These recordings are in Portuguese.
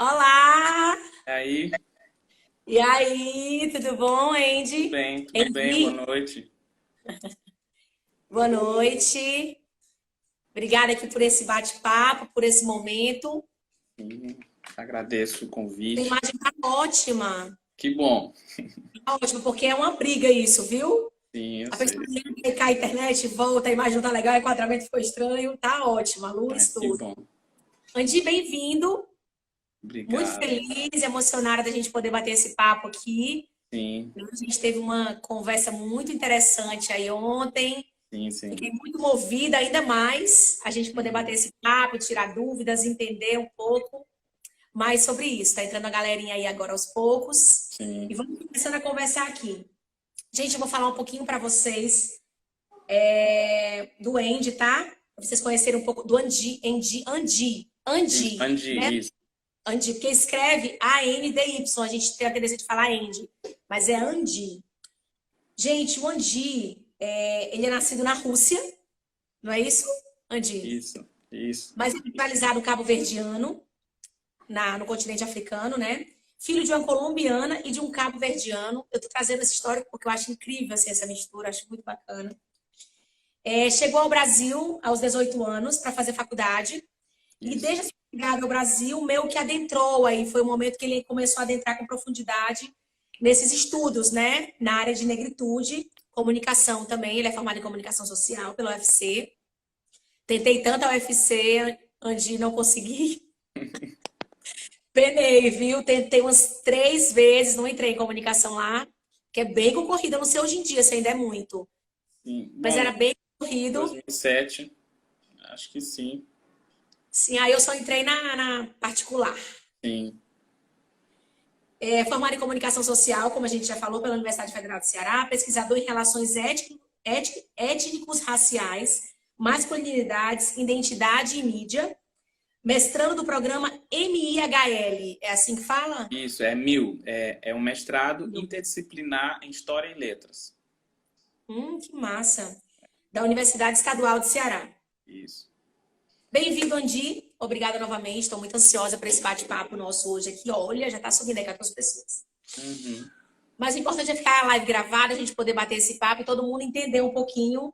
Olá! Aí, E aí, tudo bom, Andy? tudo bem, boa Andy, noite. boa noite. Obrigada aqui por esse bate-papo, por esse momento. Sim, agradeço o A convite. imagem tá ótima. Que bom. Tá ótima, porque é uma briga isso, viu? Sim, eu A sei. pessoa liga e cai a internet, volta, a imagem não tá legal, o enquadramento ficou estranho. Tá ótima, a luz, Mas que tudo. bom. Andy, bem-vindo. Muito Obrigado. feliz e emocionada da gente poder bater esse papo aqui. Sim, A gente teve uma conversa muito interessante aí ontem. sim. Fiquei muito movida, ainda mais a gente poder bater Uhum, esse papo, tirar dúvidas, entender um pouco mais sobre isso. Tá entrando a galerinha aí agora aos poucos. E sim. vamos começando a conversar aqui. Gente, eu vou falar um pouquinho para vocês do Andy, tá? Pra vocês conhecerem um pouco do Isso, Andi, né? Andi, isso. Andi, porque escreve A-N-D-Y. A gente tem a tendência de falar Andy, mas é Andi. Gente, o Andi, ele é nascido na Rússia, não é isso, Andi? Isso. Mas é naturalizado cabo-verdiano, no continente africano, né? Filho de uma colombiana e de um cabo-verdiano. Eu tô trazendo essa história porque eu acho incrível assim, essa mistura, acho muito bacana. Chegou ao Brasil aos 18 anos para fazer faculdade e Isso. desde a sua chegada ao Brasil, meio que adentrou aí, foi o momento que ele começou a adentrar com profundidade nesses estudos, né? Na área de negritude, comunicação também, ele é formado em comunicação social pela UFC. Tentei tanto a UFC, Andy, não consegui. Penei, viu? Tentei umas 3 vezes, não entrei em comunicação lá, que é bem concorrida, não sei hoje em dia se ainda é muito, Sim. mas Bom, era bem concorrido. 2007, acho que sim. Sim, aí eu só entrei na particular. Sim. Formado em comunicação social, como a gente já falou, pela Universidade Federal do Ceará, pesquisador em relações étnicos, raciais, masculinidades, identidade e mídia, mestrando do programa MIHL. É assim que fala? Isso, é MIL. É um mestrado interdisciplinar em História e Letras. Que massa. Da Universidade Estadual do Ceará. Isso. Bem-vindo, Andi. Obrigada novamente. Estou muito ansiosa para esse bate-papo nosso hoje aqui. Olha, já está subindo aí 14 pessoas. Uhum. Mas o importante é ficar a live gravada, a gente poder bater esse papo e todo mundo entender um pouquinho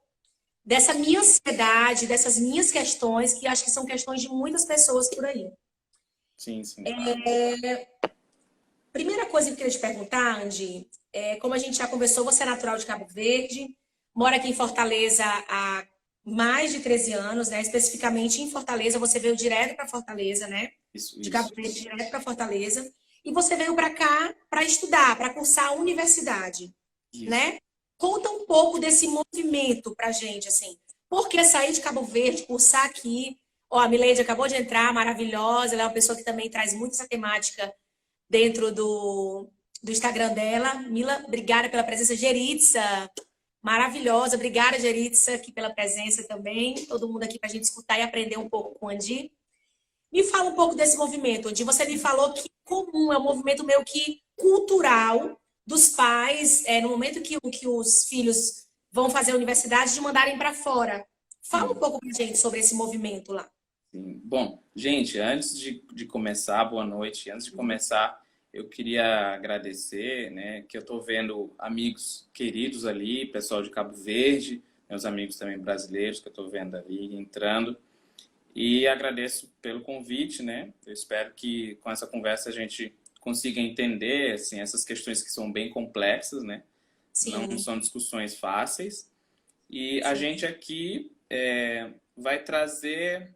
dessa minha ansiedade, dessas minhas questões, que acho que são questões de muitas pessoas por aí. Sim, claro. Primeira coisa que eu queria te perguntar, Andy, como a gente já conversou, você é natural de Cabo Verde, mora aqui em Fortaleza há mais de 13 anos, né? Especificamente em Fortaleza, você veio direto para Fortaleza, né? Isso, De Cabo isso. Verde direto para Fortaleza. E você veio para cá para estudar, para cursar a universidade, Isso. né? Conta um pouco desse movimento para gente, assim. Por que sair de Cabo Verde, cursar aqui? Ó, a Mileide acabou de entrar, maravilhosa. Ela é uma pessoa que também traz muito essa temática dentro do Instagram dela. Mila, obrigada pela presença. Geritza, maravilhosa. Obrigada, Geritza, aqui pela presença também. Todo mundo aqui para a gente escutar e aprender um pouco com o Andi. Me fala um pouco desse movimento, Andi. Você me falou que é comum, é um movimento meio que cultural dos pais, no momento que os filhos vão fazer a universidade, de mandarem para fora. Fala um Sim. pouco para gente sobre esse movimento lá. Sim. Bom, gente, antes de começar, boa noite. Antes de começar, eu queria agradecer, né, que eu estou vendo amigos queridos ali, pessoal de Cabo Verde, meus amigos também brasileiros que eu estou vendo ali entrando. E agradeço pelo convite, né? Eu espero que com essa conversa a gente consiga entender, assim, essas questões que são bem complexas, né? Não Sim, são discussões fáceis. E a sim. gente aqui vai trazer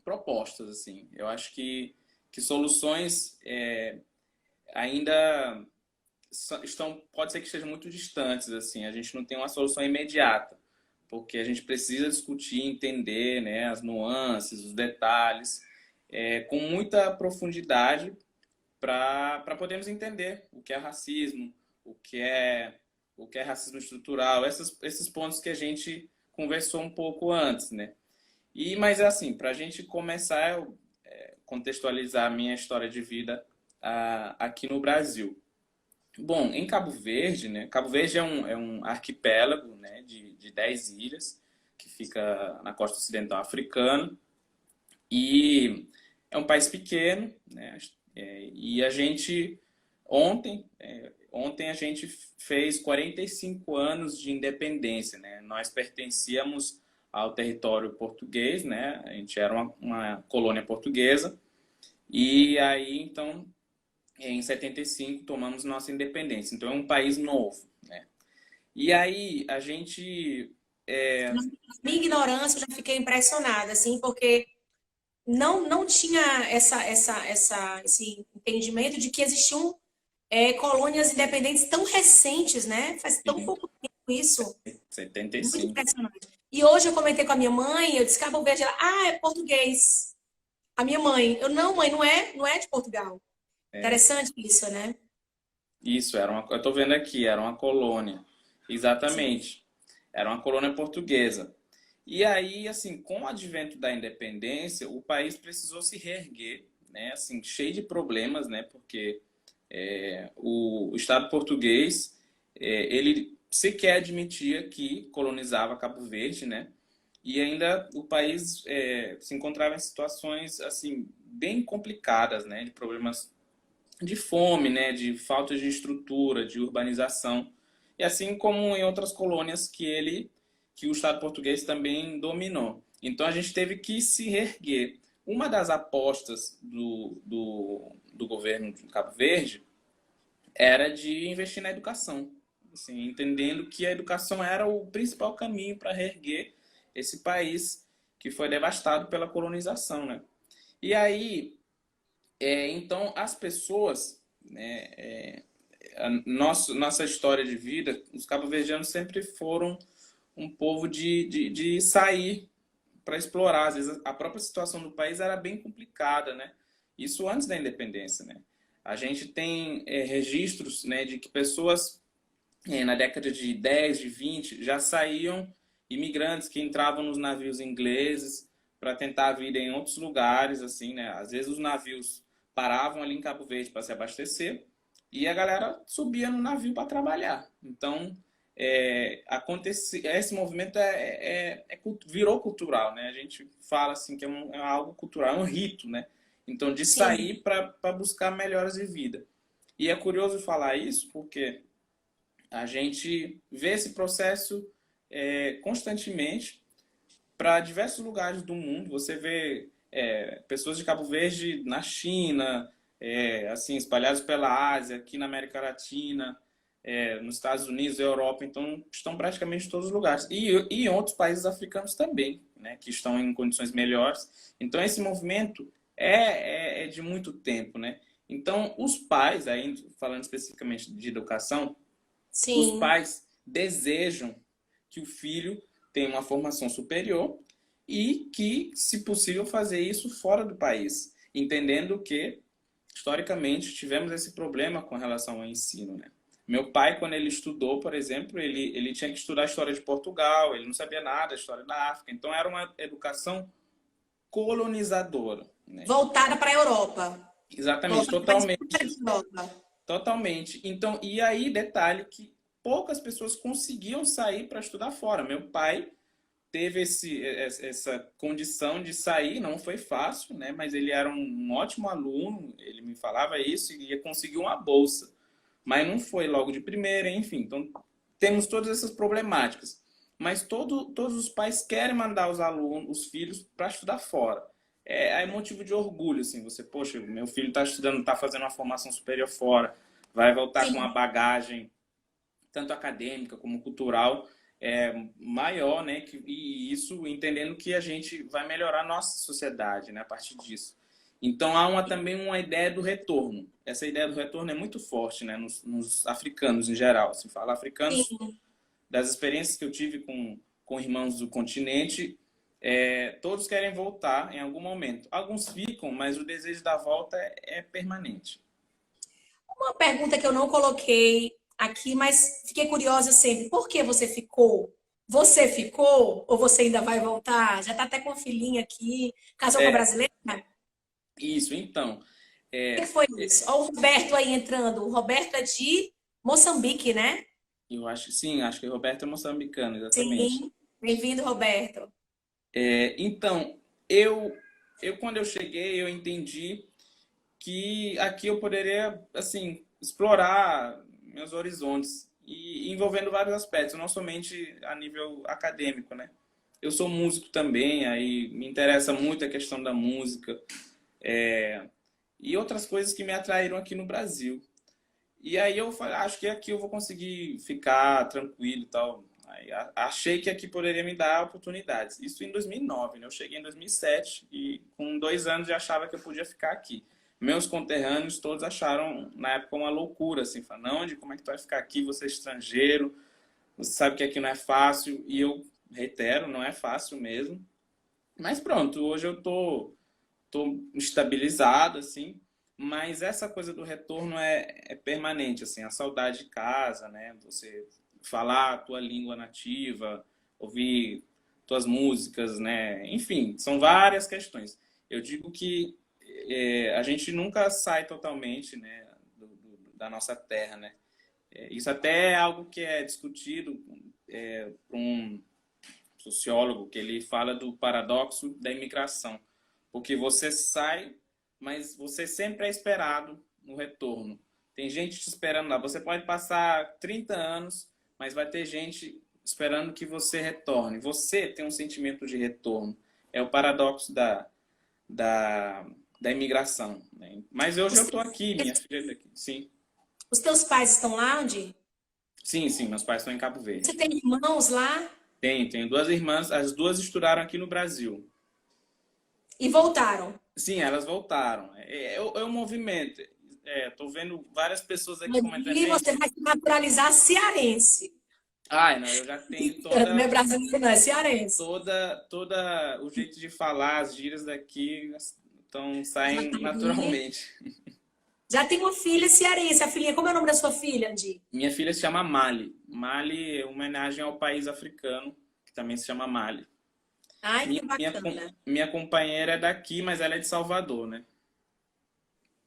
propostas, assim. Eu acho que soluções ainda estão, pode ser que estejam muito distantes, assim. A gente não tem uma solução imediata, porque a gente precisa discutir, entender, né, as nuances, os detalhes, com muita profundidade para podermos entender o que é racismo, o que é, o que é racismo estrutural, esses pontos que a gente conversou um pouco antes, né? Mas assim, para a gente começar, eu contextualizar a minha história de vida aqui no Brasil. Bom, em Cabo Verde, né? Cabo Verde é um arquipélago, né, de 10 ilhas, que fica na costa ocidental africana. E é um país pequeno, né? E a gente, ontem, ontem a gente fez 45 anos de independência, né? Nós pertencíamos ao território português, né? A gente era uma colônia portuguesa. E aí, então, em 75, tomamos nossa independência. Então, é um país novo, né? E aí, a gente... Na minha ignorância, eu já fiquei impressionada, assim, porque não tinha esse entendimento de que existiam colônias independentes tão recentes, né? Faz tão Em pouco tempo isso. Muito 75. impressionante. E hoje eu comentei com a minha mãe, eu disse Cabo Verde, ela, é português. A minha mãe, eu, não, mãe, não é de Portugal. Interessante isso, né? Isso, eu tô vendo aqui, era uma colônia. Sim, Exatamente. Era uma colônia portuguesa. E aí, assim, com o advento da independência, o país precisou se reerguer, né? Assim, cheio de problemas, né? Porque o Estado português, ele sequer admitia que colonizava Cabo Verde, né? E ainda o país se encontrava em situações, assim, bem complicadas, né? De problemas de fome, né, de falta de estrutura, de urbanização, e assim como em outras colônias que o Estado português também dominou. Então a gente teve que se reerguer. Uma das apostas do governo de Cabo Verde era de investir na educação, assim, entendendo que a educação era o principal caminho para reerguer esse país que foi devastado pela colonização, né? E aí, então, as pessoas, né, nossa história de vida, os cabo-verdianos sempre foram um povo de sair para explorar. Às vezes, a própria situação do país era bem complicada, né? Isso antes da independência, né? A gente tem registros, né, de que pessoas na década de 10, de 20, já saíam imigrantes que entravam nos navios ingleses para tentar a vida em outros lugares, assim, né? Às vezes os navios paravam ali em Cabo Verde para se abastecer e a galera subia no navio para trabalhar. Então, esse movimento virou cultural, né? A gente fala assim que é algo cultural, é um rito, né? Então, de sim, sair para buscar melhoras de vida. E é curioso falar isso porque a gente vê esse processo constantemente para diversos lugares do mundo. Você vê pessoas de Cabo Verde na China, assim espalhadas pela Ásia, aqui na América Latina, nos Estados Unidos, Europa. Então, estão praticamente em todos os lugares. E em outros países africanos também, né, que estão em condições melhores. Então, esse movimento é de muito tempo, né? Então, os pais, aí, falando especificamente de educação, os sim. pais desejam que o filho tenha uma formação superior e que, se possível, fazer isso fora do país, entendendo que, historicamente, tivemos esse problema com relação ao ensino, né? Meu pai, quando ele estudou, por exemplo, ele tinha que estudar a história de Portugal, ele não sabia nada da história da África, então era uma educação colonizadora, né? Voltada para a Europa. Exatamente, Voltada para a totalmente. disputa da Europa. Totalmente. Então, e aí, detalhe que poucas pessoas conseguiam sair para estudar fora. Meu pai teve essa condição de sair, não foi fácil, né? Mas ele era um ótimo aluno, ele me falava isso e ia conseguir uma bolsa. Mas não foi logo de primeira, enfim. Então, temos todas essas problemáticas. Mas todos os pais querem mandar os alunos, os filhos, para estudar fora. É motivo de orgulho, assim, você, poxa, meu filho está estudando, está fazendo uma formação superior fora, vai voltar com uma Sim. bagagem, tanto acadêmica como cultural, maior, né? E isso entendendo que a gente vai melhorar a nossa sociedade, né, a partir disso. Então há também uma ideia do retorno. Essa ideia do retorno é muito forte, né, nos africanos em geral. Se fala africanos, Sim. das experiências que eu tive com irmãos do continente, todos querem voltar em algum momento. Alguns ficam, mas o desejo da volta é permanente. Uma pergunta que eu não coloquei aqui, mas fiquei curiosa sempre. Por que você ficou? Você ficou ou você ainda vai voltar? Já está até com a filhinha aqui. Casou com a É, brasileira? O isso, então. que É, foi isso? Olha o Roberto aí entrando. O Roberto é de Moçambique, né? eu acho, sim, acho que Roberto é moçambicano, exatamente. Sim. Bem-vindo, Roberto. Então, eu quando eu cheguei, eu entendi que aqui eu poderia, assim, explorar meus horizontes e envolvendo vários aspectos, não somente a nível acadêmico, né? Eu sou músico também, aí me interessa muito a questão da música, e outras coisas que me atraíram aqui no Brasil. E aí eu falei, acho que aqui eu vou conseguir ficar tranquilo e tal. Aí achei que aqui poderia me dar oportunidades. Isso em 2009, né? Eu cheguei em 2007 e com 2 anos já achava que eu podia ficar aqui. Meus conterrâneos todos acharam na época uma loucura, assim, falando, não, como é que tu vai ficar aqui, você é estrangeiro, você sabe que aqui não é fácil. E eu reitero, não é fácil mesmo. Mas pronto, hoje eu tô estabilizado, assim, mas essa coisa do retorno é permanente, assim, a saudade de casa, né? Você falar a tua língua nativa, ouvir tuas músicas, né? Enfim, são várias questões. Eu digo que a gente nunca sai totalmente, né, da nossa terra, né? Isso até é algo que é discutido por um sociólogo, que ele fala do paradoxo da imigração. Porque você sai, mas você sempre é esperado no retorno. Tem gente te esperando lá. Você pode passar 30 anos, mas vai ter gente esperando que você retorne. Você tem um sentimento de retorno. É o paradoxo da, da imigração, né? Mas hoje eu estou aqui, minha filha está aqui. Sim. Os teus pais estão lá onde? Sim, sim, meus pais estão em Cabo Você Verde. tem irmãos lá? Tenho 2 irmãs, as 2 estudaram aqui no Brasil. E voltaram. Sim, elas voltaram. É um movimento. Tô vendo várias pessoas aqui comentando, E você gente. vai se naturalizar cearense. Ai, não, eu já tenho Não é brasileiro, não, é cearense. toda o jeito de falar, as gírias daqui Já saem tem, naturalmente. já tem uma filha cearense. A filhinha, como é o nome da sua filha, Andy? Minha filha se chama Mali. Mali é uma homenagem ao país africano, que também se chama Mali. Ai, Minha, que minha, bacana. minha companheira é daqui, mas ela é de Salvador, né?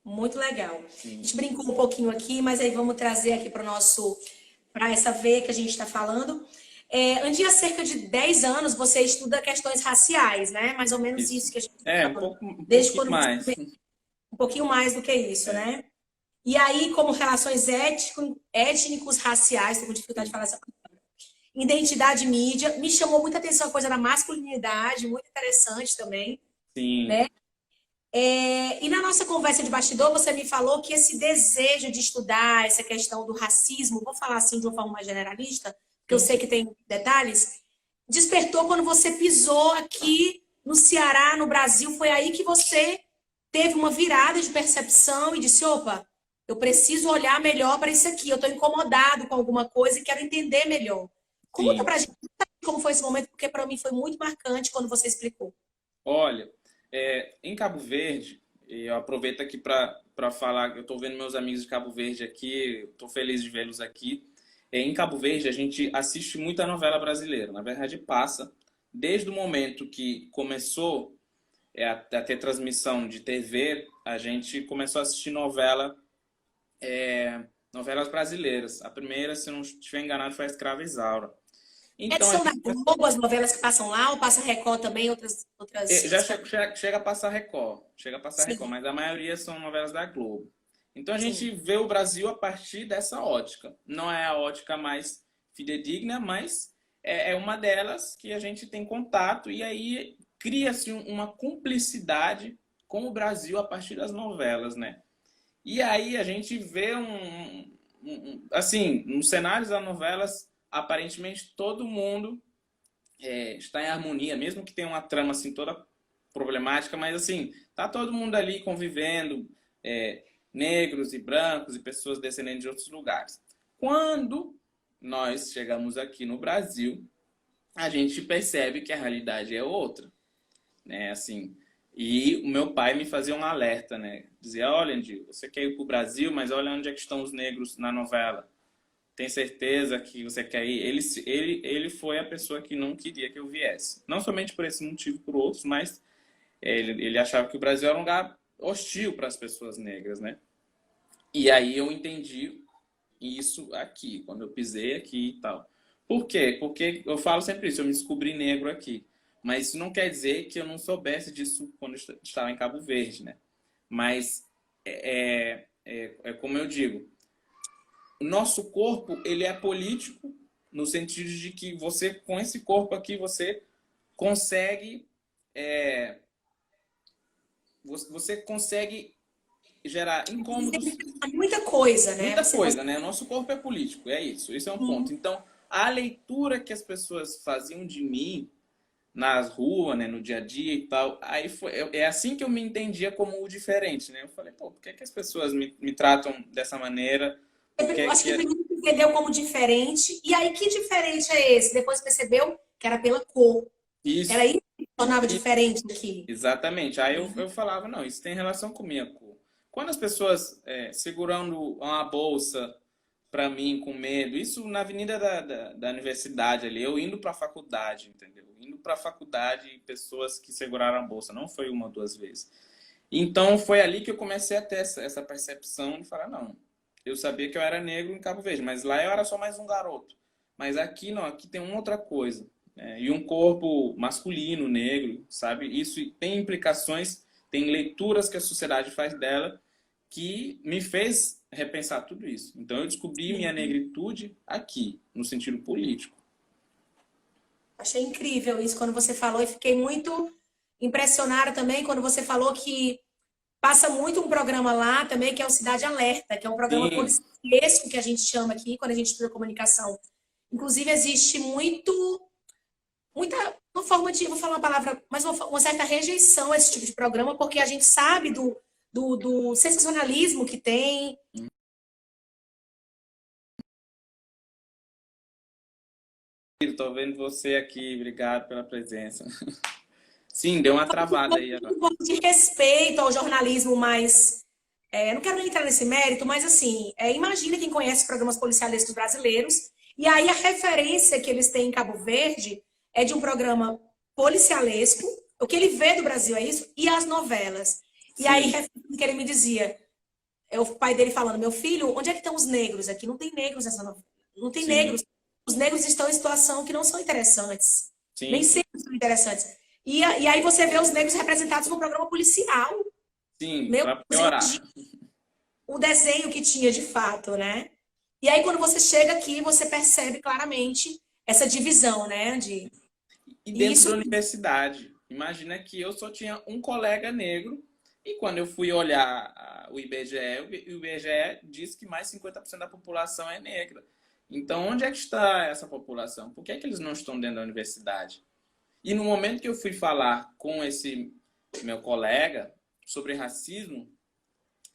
Muito legal. A Sim. gente brincou um pouquinho aqui, mas aí vamos trazer aqui para essa veia que a gente está falando. Andy, há cerca de 10 anos você estuda questões raciais, né? Mais ou menos Isso. isso que a gente está falando. Um Desde pouquinho quando você mais. um pouquinho mais do que isso, É, né? E aí, como relações étnicos, raciais, estou com dificuldade de sim. falar essa palavra, identidade mídia, me chamou muita atenção a coisa da masculinidade, muito interessante também, Sim. né? E na nossa conversa de bastidor, você me falou que esse desejo de estudar essa questão do racismo, vou falar assim de uma forma mais generalista, porque eu Sim, sei sim. que tem detalhes, despertou quando você pisou aqui no Ceará, no Brasil. Foi aí que você teve uma virada de percepção e disse: opa, eu preciso olhar melhor para isso aqui. Eu estou incomodado com alguma coisa e quero entender melhor. Conta Sim. para a gente como foi esse momento, porque para mim foi muito marcante quando você explicou. Olha, em Cabo Verde, e eu aproveito aqui para falar, eu estou vendo meus amigos de Cabo Verde aqui, estou feliz de vê-los aqui. Em Cabo Verde, a gente assiste muita novela brasileira. Na verdade, passa desde o momento que começou a ter transmissão de TV, a gente começou a assistir novelas brasileiras. A primeira, se não estiver enganado, foi a Escrava Isaura. Então, a São da gente Globo, as novelas que passam lá, ou passa Record também, já outras chega a passar Record, Sim. mas a maioria são novelas da Globo. Então a gente Sim. vê o Brasil a partir dessa ótica. Não é a ótica mais fidedigna, mas é uma delas que a gente tem contato e aí cria-se uma cumplicidade com o Brasil a partir das novelas, né? E aí a gente vê assim, nos cenários das novelas, aparentemente todo mundo está em harmonia, mesmo que tenha uma trama assim toda problemática, mas assim, tá todo mundo ali convivendo, negros e brancos e pessoas descendentes de outros lugares. Quando nós chegamos aqui no Brasil, a gente percebe que a realidade é outra, né? Assim, e o meu pai me fazia um alerta, né? Dizia, olha, Andy, você quer ir para o Brasil, mas olha onde é que estão os negros na novela. Tem certeza que você quer ir? Ele foi a pessoa que não queria que eu viesse. Não somente por esse motivo, por outros, mas ele achava que o Brasil era um lugar hostil para as pessoas negras, né? E aí eu entendi isso aqui, quando eu pisei aqui e tal. Por quê? Porque eu falo sempre isso, eu me descobri negro aqui. Mas isso não quer dizer que eu não soubesse disso quando eu estava em Cabo Verde, né? Mas é como eu digo, o nosso corpo, ele é político no sentido de que você, com esse corpo aqui, você consegue, você consegue gerar incômodos, Muita coisa, né? muita Você coisa, né? Nosso corpo é político, é isso, esse é um ponto. consegue. Então, a leitura que as pessoas faziam de mim nas ruas, né, no dia a dia e tal, aí foi, é assim que eu me entendia como o diferente, né? Eu falei, pô, por que que as pessoas me tratam dessa maneira? Por Eu que acho que que... primeiro entendeu como diferente. E aí, que diferente é esse? Depois percebeu que era pela cor. Era Isso, isso que tornava diferente aqui. exatamente. Aí eu falava, não, isso tem relação com minha cor. Quando as pessoas segurando uma bolsa para mim com medo, isso na avenida da universidade ali, eu indo para a faculdade, entendeu? Indo para a faculdade e pessoas que seguraram a bolsa, não foi uma ou duas vezes. Então foi ali que eu comecei a ter essa percepção de falar, não, eu sabia que eu era negro em Cabo Verde, mas lá eu era só mais um garoto. Mas aqui não, aqui tem uma outra coisa. E um corpo masculino, negro, sabe? Isso tem implicações, tem leituras que a sociedade faz dela que me fez repensar tudo isso. Então eu descobri minha negritude aqui, no sentido político. Achei incrível isso quando você falou e fiquei muito impressionada também quando você falou que passa muito um programa lá também que é o Cidade Alerta, que é um programa Sim, policiesco que a gente chama aqui quando a gente estuda comunicação. Inclusive existe muita uma forma de, vou falar uma palavra, mas uma certa rejeição a esse tipo de programa porque a gente sabe do sensacionalismo que tem. estou vendo você aqui, obrigado pela presença. Sim, deu uma travada aí agora. Um pouco de respeito ao jornalismo mais. Não quero nem entrar nesse mérito, mas assim, imagina quem conhece os programas policialescos brasileiros, e aí a referência que eles têm em Cabo Verde é de um programa policialesco, o que ele vê do Brasil é isso, e as novelas. E aí, Sim, que ele me dizia, é o pai dele falando, meu filho, onde é que estão os negros aqui? Não tem negros nessa novela. Não tem sim, negros. Os negros estão em situação que não são interessantes. sim, Nem sim. sempre são interessantes. E aí você vê os negros representados no programa policial. Sim, Meu para Deus, piorar. o desenho que tinha de fato, né? E aí quando você chega aqui, você percebe claramente essa divisão, né? E E dentro isso da universidade, imagina que eu só tinha um colega negro e quando eu fui olhar o IBGE, o IBGE diz que mais 50% da população é negra. Então, onde é que está essa população? Por que é que eles não estão dentro da universidade? E no momento que eu fui falar com esse meu colega sobre racismo,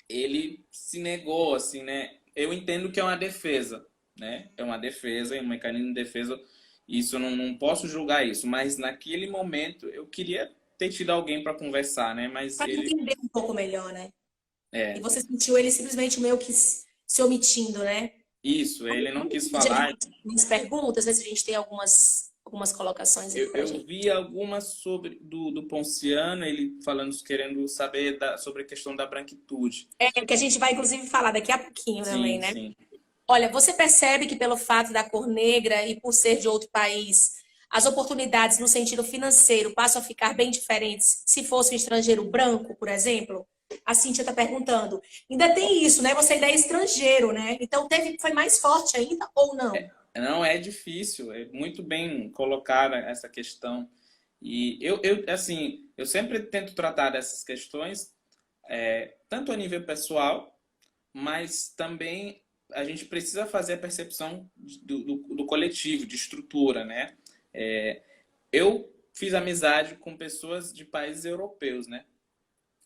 ele se negou, assim, né? Eu entendo que é uma defesa, né? É uma defesa, é um mecanismo de defesa. Isso eu não posso julgar isso, mas naquele momento eu queria ter tido alguém para conversar, né? Mas para ele entender um pouco melhor, né? E é você sentiu ele simplesmente meio que se omitindo, né? isso, ele não Vamos quis pedir falar. algumas perguntas, ver se a gente tem algumas colocações aí pra Eu gente. vi algumas sobre do Ponciano, ele falando, querendo saber sobre a questão da branquitude. Que a gente vai, inclusive, falar daqui a pouquinho também, Sim, né? sim. Olha, você percebe que pelo fato da cor negra e por ser de outro país, as oportunidades no sentido financeiro passam a ficar bem diferentes se fosse um estrangeiro branco, por exemplo? A Cíntia está perguntando. Ainda tem isso, né? Você ainda é estrangeiro, né? Então foi mais forte ainda ou não? Não é difícil, é muito bem colocada essa questão. E assim, eu sempre tento tratar dessas questões, tanto a nível pessoal, mas também a gente precisa fazer a percepção do coletivo, de estrutura, né? Eu fiz amizade com pessoas de países europeus, né?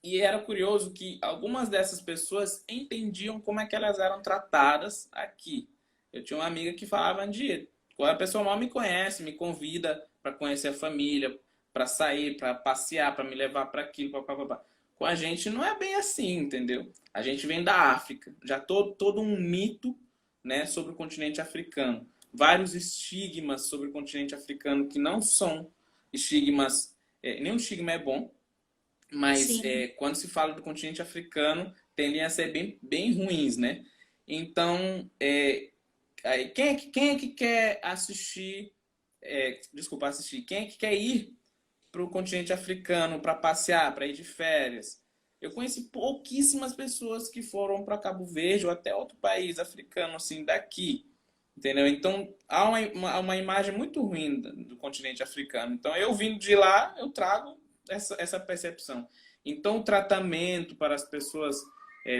E era curioso que algumas dessas pessoas entendiam como é que elas eram tratadas aqui. Eu tinha uma amiga que falava, Andy, quando a pessoa mal me conhece, me convida para conhecer a família, para sair, para passear, para me levar para aquilo, papapá. Com a gente não é bem assim, entendeu? A gente vem da África, já todo um mito, né, sobre o continente africano. Vários estigmas sobre o continente africano que não são estigmas, nenhum estigma é bom, mas Sim. quando se fala do continente africano, tendem a ser bem ruins, né? Então, aí, quem é que quer assistir, desculpa, assistir, quem é que quer ir para o continente africano para passear, para ir de férias? Eu conheci pouquíssimas pessoas que foram para Cabo Verde ou até outro país africano, assim, daqui. Entendeu? Então, há uma imagem muito ruim do continente africano. Então, eu vindo de lá, eu trago essa percepção. Então, o tratamento para as pessoas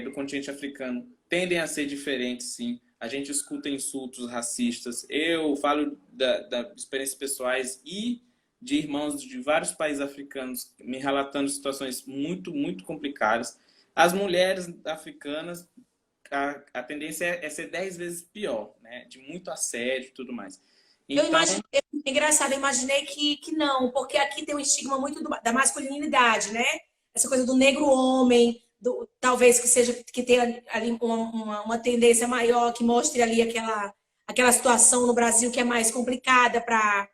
do continente africano tendem a ser diferentes, sim. A gente escuta insultos racistas. Eu falo da experiências pessoais e de irmãos de vários países africanos me relatando situações muito, muito complicadas. As mulheres africanas, a tendência é ser 10 vezes pior, né? De muito assédio e tudo mais. Eu Então, imaginei, engraçado, eu imaginei que não, porque aqui tem um estigma muito da masculinidade, né? Essa coisa do negro homem, talvez que seja que tenha ali uma tendência maior, que mostre ali aquela situação no Brasil que é mais complicada para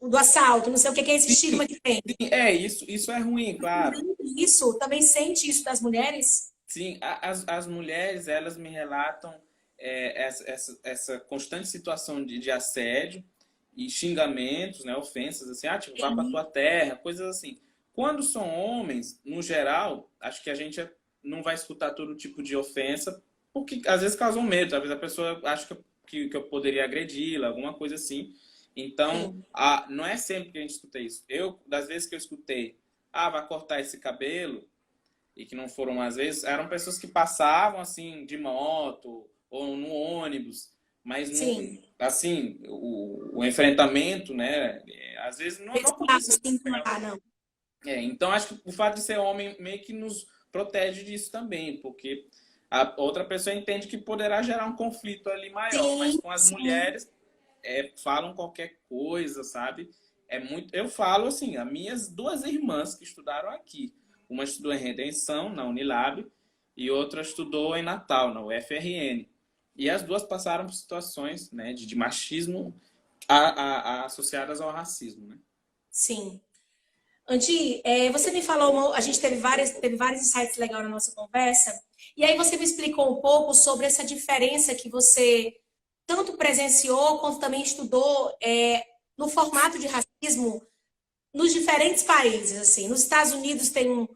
do assalto, não sei o que é esse estigma que tem. isso é ruim, claro. Isso, também sente isso das mulheres? Sim, as mulheres, elas me relatam essa constante situação de assédio e xingamentos, né, ofensas, assim, tipo, vá pra tua terra, coisas assim. Quando são homens, no geral, acho que a gente não vai escutar todo tipo de ofensa, porque às vezes causam medo, às vezes a pessoa acha que eu poderia agredi-la, alguma coisa assim. Então, Sim. não é sempre que a gente escuta isso. Das vezes que eu escutei, vai cortar esse cabelo, e que não foram às vezes, eram pessoas que passavam assim de moto ou no ônibus, mas não, Sim. assim, o enfrentamento, né, às vezes não aconteceu. Sim, não. Então acho que o fato de ser homem meio que nos protege disso também, porque a outra pessoa entende que poderá gerar um conflito ali maior, mas Sim, com as sim. mulheres falam qualquer coisa, sabe? Eu falo assim, as minhas duas irmãs que estudaram aqui, uma estudou em Redenção, na Unilab, e outra estudou em Natal, na UFRN. E as duas passaram por situações, né, de machismo associadas ao racismo, né? Sim. Andi, você me falou, a gente teve vários insights legais na nossa conversa, e aí você me explicou um pouco sobre essa diferença que você tanto presenciou quanto também estudou no formato de racismo nos diferentes países, assim. Nos Estados Unidos tem um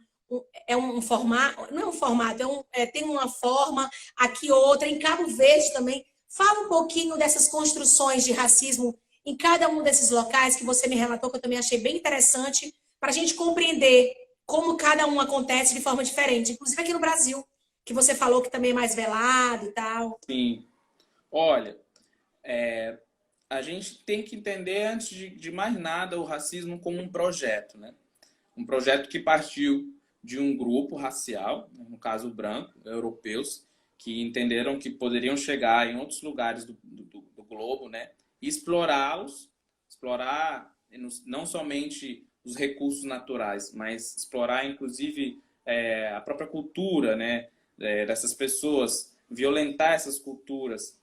formato, não é um formato, tem uma forma, aqui outra, em Cabo Verde também. Fala um pouquinho dessas construções de racismo em cada um desses locais que você me relatou, que eu também achei bem interessante, para a gente compreender como cada um acontece de forma diferente. Inclusive aqui no Brasil, que você falou que também é mais velado e tal. Sim. Olha, a gente tem que entender, antes de mais nada, o racismo como um projeto, né? Um projeto que partiu de um grupo racial, no caso branco, europeus, que entenderam que poderiam chegar em outros lugares do globo, né? E explorá-los, explorar não somente os recursos naturais, mas explorar, inclusive, a própria cultura, né? Dessas pessoas, violentar essas culturas,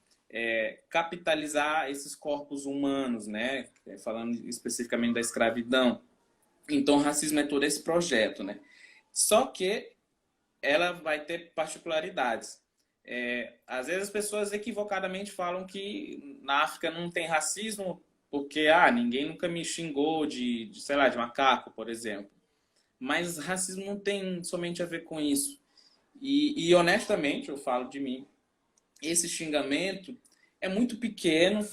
capitalizar esses corpos humanos, né? Falando especificamente da escravidão. Então, o racismo é todo esse projeto, né? Só que ela vai ter particularidades. Às vezes as pessoas equivocadamente falam que na África não tem racismo porque ninguém nunca me xingou sei lá, de macaco, por exemplo. Mas racismo não tem somente a ver com isso. E honestamente, eu falo de mim, esse xingamento é muito pequeno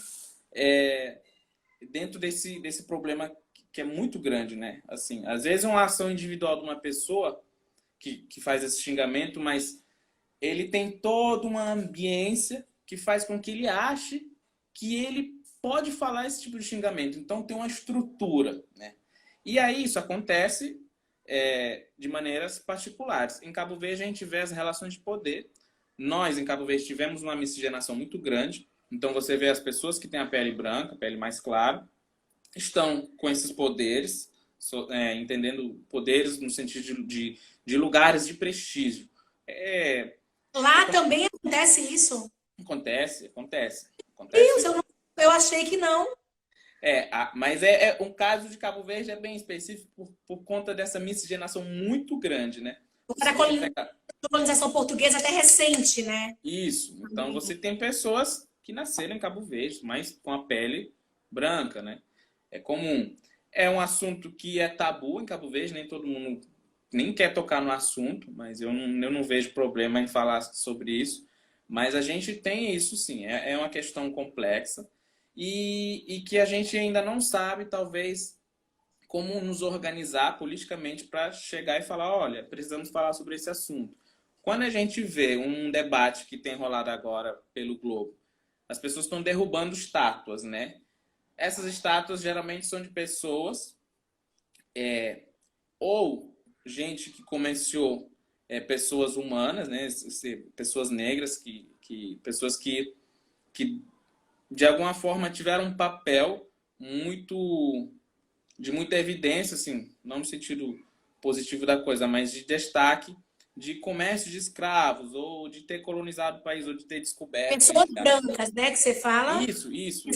dentro desse problema que é muito grande, né? Assim, às vezes é uma ação individual de uma pessoa que faz esse xingamento, mas ele tem toda uma ambiência que faz com que ele ache que ele pode falar esse tipo de xingamento. Então tem uma estrutura, né? E aí isso acontece de maneiras particulares. Em Cabo Verde a gente vê as relações de poder. Nós, em Cabo Verde, tivemos uma miscigenação muito grande. Então você vê as pessoas que têm a pele branca, a pele mais clara, estão com esses poderes, entendendo poderes no sentido de lugares de prestígio. Lá também acontece isso. Deus, Acontece. eu achei que não. Mas um caso de Cabo Verde é bem específico por conta dessa miscigenação muito grande, né? Para Você a vai pegar colonização portuguesa até recente, né? isso. Então você tem pessoas que nasceram em Cabo Verde, mas com a pele branca, né? É comum. É um assunto que é tabu em Cabo Verde, nem todo mundo nem quer tocar no assunto, mas eu não vejo problema em falar sobre isso. Mas a gente tem isso sim, é uma questão complexa e que a gente ainda não sabe, talvez, como nos organizar politicamente para chegar e falar, olha, precisamos falar sobre esse assunto. Quando a gente vê um debate que tem rolado agora pelo Globo, as pessoas estão derrubando estátuas, né? Essas estátuas geralmente são de pessoas ou gente que começou pessoas humanas, né? Pessoas negras, pessoas que de alguma forma tiveram um papel de muita evidência, assim, não no sentido positivo da coisa, mas de destaque de comércio de escravos, ou de ter colonizado o país, ou de ter descoberto. Pessoas brancas, né, que você fala? Isso.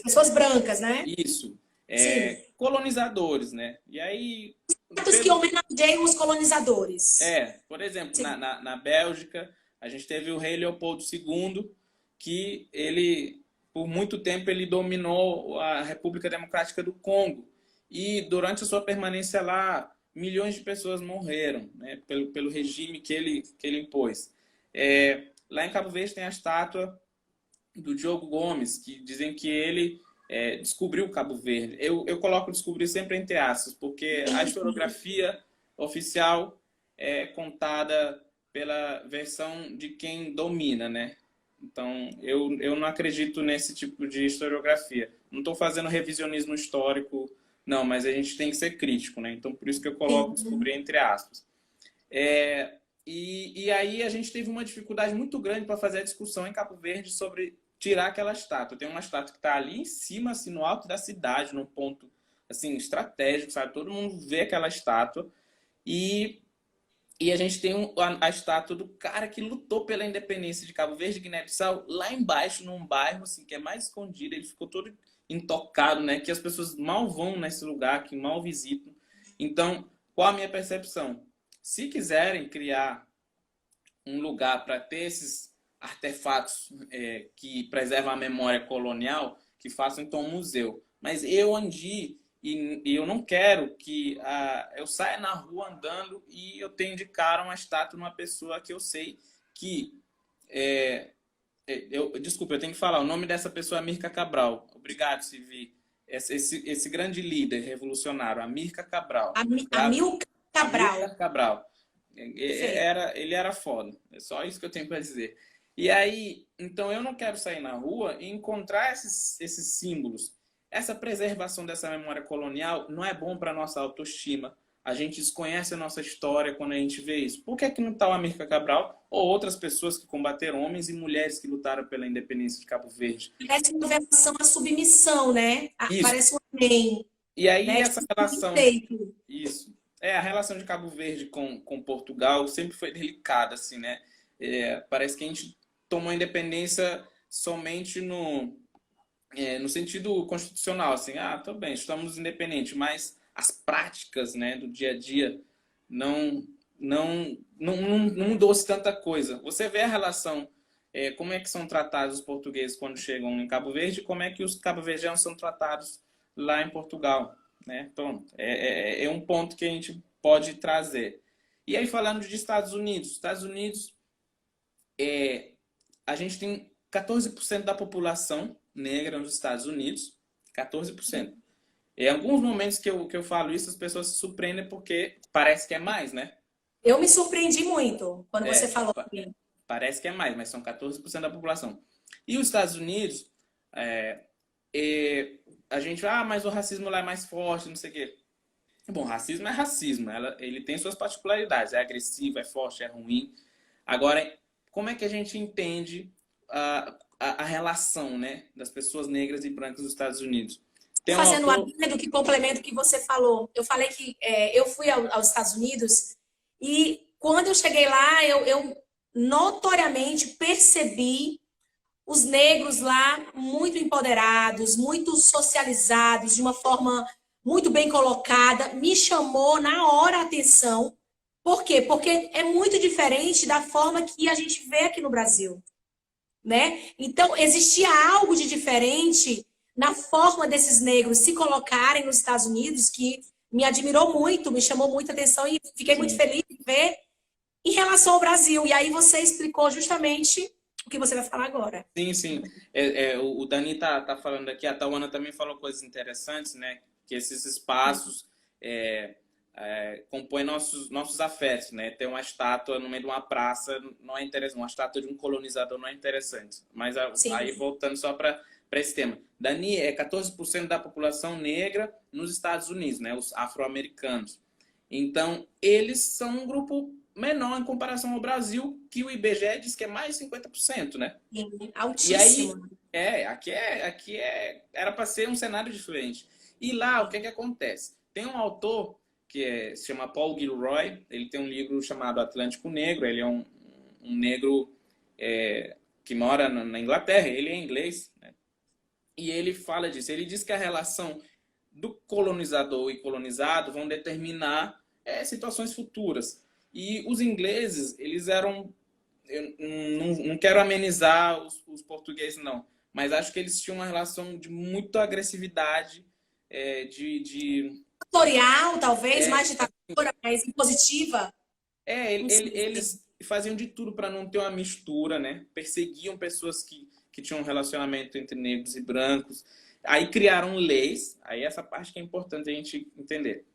Pessoas brancas, né? Isso. Sim. Colonizadores, né? E aí... Atos que homenageiam os colonizadores. Por exemplo, na Bélgica, a gente teve o rei Leopoldo II, que ele, por muito tempo, ele dominou a República Democrática do Congo. E durante a sua permanência lá, milhões de pessoas morreram, né, pelo regime que ele impôs. Lá em Cabo Verde tem a estátua do Diogo Gomes, que dizem que ele descobriu Cabo Verde. Eu coloco descobrir sempre entre aspas, porque a historiografia oficial é contada pela versão de quem domina, né? Então, eu não acredito nesse tipo de historiografia. Não estou fazendo revisionismo histórico, não, mas a gente tem que ser crítico, né? Então, por isso que eu coloco descobrir entre aspas. E aí a gente teve uma dificuldade muito grande para fazer a discussão em Cabo Verde sobre tirar aquela estátua. Tem uma estátua que está ali em cima, assim, no alto da cidade, num ponto assim, estratégico, sabe? Todo mundo vê aquela estátua. E a gente tem a estátua do cara que lutou pela independência de Cabo Verde e Guiné-Bissau lá embaixo, num bairro assim, que é mais escondido. Ele ficou todo intocado, né? Que as pessoas mal vão nesse lugar, que mal visitam. Então, qual a minha percepção? Se quiserem criar um lugar para ter esses artefatos que preservam a memória colonial, que façam então um museu. Mas eu, Andi, e eu não quero que eu saia na rua andando e eu tenha de cara uma estátua de uma pessoa que eu sei que... desculpa, eu tenho que falar. O nome dessa pessoa é Amílcar Cabral. Obrigado, Civi. Esse grande líder revolucionário, Amílcar Cabral. Amílcar Cabral. Amílcar Cabral. Ele era foda. É só isso que eu tenho para dizer. E aí, então eu não quero sair na rua e encontrar esses símbolos. Essa preservação dessa memória colonial não é bom para nossa autoestima. A gente desconhece a nossa história quando a gente vê isso. Por que não está o Amílcar Cabral ou outras pessoas que combateram, homens e mulheres que lutaram pela independência de Cabo Verde? Parece uma versão à submissão, né? Isso. Parece um amém. E aí, né? essa relação... Isso. A relação de Cabo Verde com Portugal sempre foi delicada, assim, né? Parece que a gente tomou a independência somente no sentido constitucional, assim, tudo bem, estamos independentes, mas as práticas, né, do dia a dia não mudou-se tanta coisa. Você vê a relação, como é que são tratados os portugueses quando chegam em Cabo Verde e como é que os cabo-verdianos são tratados lá em Portugal, né? Então, é um ponto que a gente pode trazer. E aí, falando de Estados Unidos, a gente tem 14% da população negra nos Estados Unidos, 14%. Em alguns momentos que eu falo isso, as pessoas se surpreendem porque parece que é mais, né? Eu me surpreendi muito quando você falou. Parece que é mais, mas são 14% da população. E os Estados Unidos, a gente, mas o racismo lá é mais forte, não sei o quê. Bom, racismo é racismo, ele tem suas particularidades, é agressivo, é forte, é ruim. Agora, como é que a gente entende a relação, né, das pessoas negras e brancas dos Estados Unidos? Fazendo uma do que complemento o que você falou. Eu falei que eu fui aos Estados Unidos e quando eu cheguei lá, eu notoriamente percebi os negros lá muito empoderados, muito socializados, de uma forma muito bem colocada. Me chamou na hora a atenção. Por quê? Porque é muito diferente da forma que a gente vê aqui no Brasil, né? Então, existia algo de diferente na forma desses negros se colocarem nos Estados Unidos, que me admirou muito, me chamou muita atenção e fiquei muito Sim. feliz de ver em relação ao Brasil. E aí você explicou justamente o que você vai falar agora. Sim, sim. O Dani tá falando aqui, a Tawana também falou coisas interessantes, né? Que esses espaços compõem nossos afetos, né? Ter uma estátua no meio de uma praça não é interessante, uma estátua de um colonizador não é interessante. Mas aí Sim. voltando só para esse tema. Dani, 14% da população negra nos Estados Unidos, né? Os afro-americanos. Então, eles são um grupo menor em comparação ao Brasil, que o IBGE diz que é mais de 50%, né? Sim, E aí, altíssimo. era para ser um cenário diferente. E lá, o que Sim. é que acontece? Tem um autor se chama Paul Gilroy, ele tem um livro chamado Atlântico Negro, ele é um negro que mora na Inglaterra, ele é inglês, né? E ele fala disso. Ele diz que a relação do colonizador e colonizado vão determinar situações futuras. E os ingleses, eles eram... Eu não quero amenizar os portugueses, não. Mas acho que eles tinham uma relação de muita agressividade, de Tutorial, talvez, mais ditadura, mais impositiva. Não sei. eles faziam de tudo para não ter uma mistura, né? Perseguiam pessoas que tinham um relacionamento entre negros e brancos. Aí criaram leis, aí essa parte que é importante a gente entender.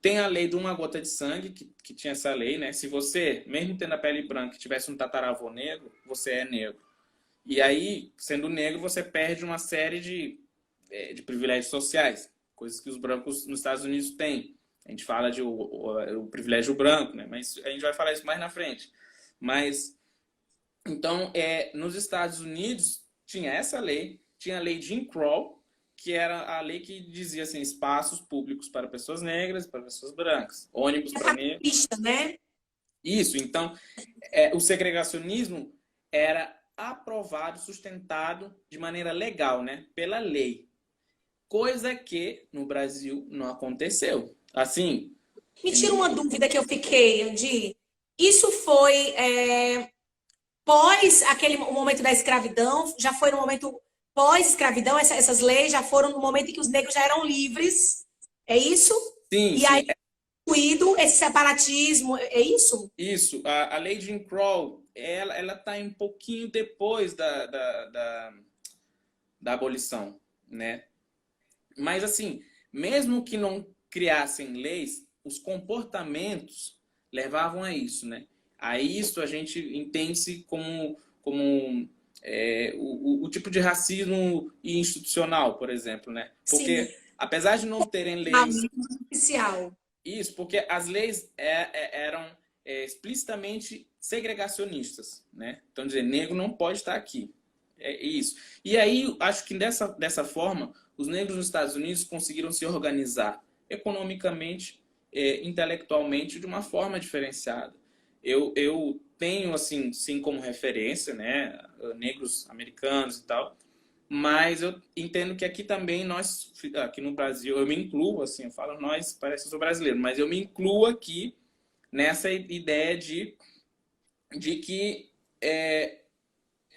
Tem a lei de uma gota de sangue, que tinha essa lei, né? Se você, mesmo tendo a pele branca, tivesse um tataravô negro, você é negro. E aí, sendo negro, você perde uma série de privilégios sociais, coisas que os brancos nos Estados Unidos têm. A gente fala de o privilégio branco, né? Mas a gente vai falar isso mais na frente. Mas, então, nos Estados Unidos, tinha essa lei, tinha a lei Jim Crow, que era a lei que dizia assim, espaços públicos para pessoas negras, para pessoas brancas, ônibus para negros. Pista, né? Isso, então, o segregacionismo era aprovado, sustentado de maneira legal, né, pela lei. Coisa que no Brasil não aconteceu. Assim, Me tira uma dúvida que eu fiquei, Andy. Isso foi pós aquele momento da escravidão? Já foi no momento pós-escravidão? Essas leis já foram no momento em que os negros já eram livres? É isso? sim, E aí, sim, incluído esse separatismo, é isso? isso. A lei Jim Crow, ela tá um pouquinho depois da abolição, né? Mas assim, mesmo que não criassem leis, os comportamentos levavam a isso, né? A isso a gente entende-se como o tipo de racismo institucional, por exemplo, né? Sim, Porque apesar de não terem leis, oficial. isso, porque as leis eram explicitamente segregacionistas, né? Então dizer, negro não pode estar aqui. É isso. E aí, acho que dessa forma, os negros nos Estados Unidos conseguiram se organizar economicamente, intelectualmente, de uma forma diferenciada. Eu tenho, assim, sim, como referência, né, negros americanos e tal, mas eu entendo que aqui também nós, aqui no Brasil, eu me incluo, assim, eu falo nós, parece que eu sou brasileiro, mas eu me incluo aqui nessa ideia de que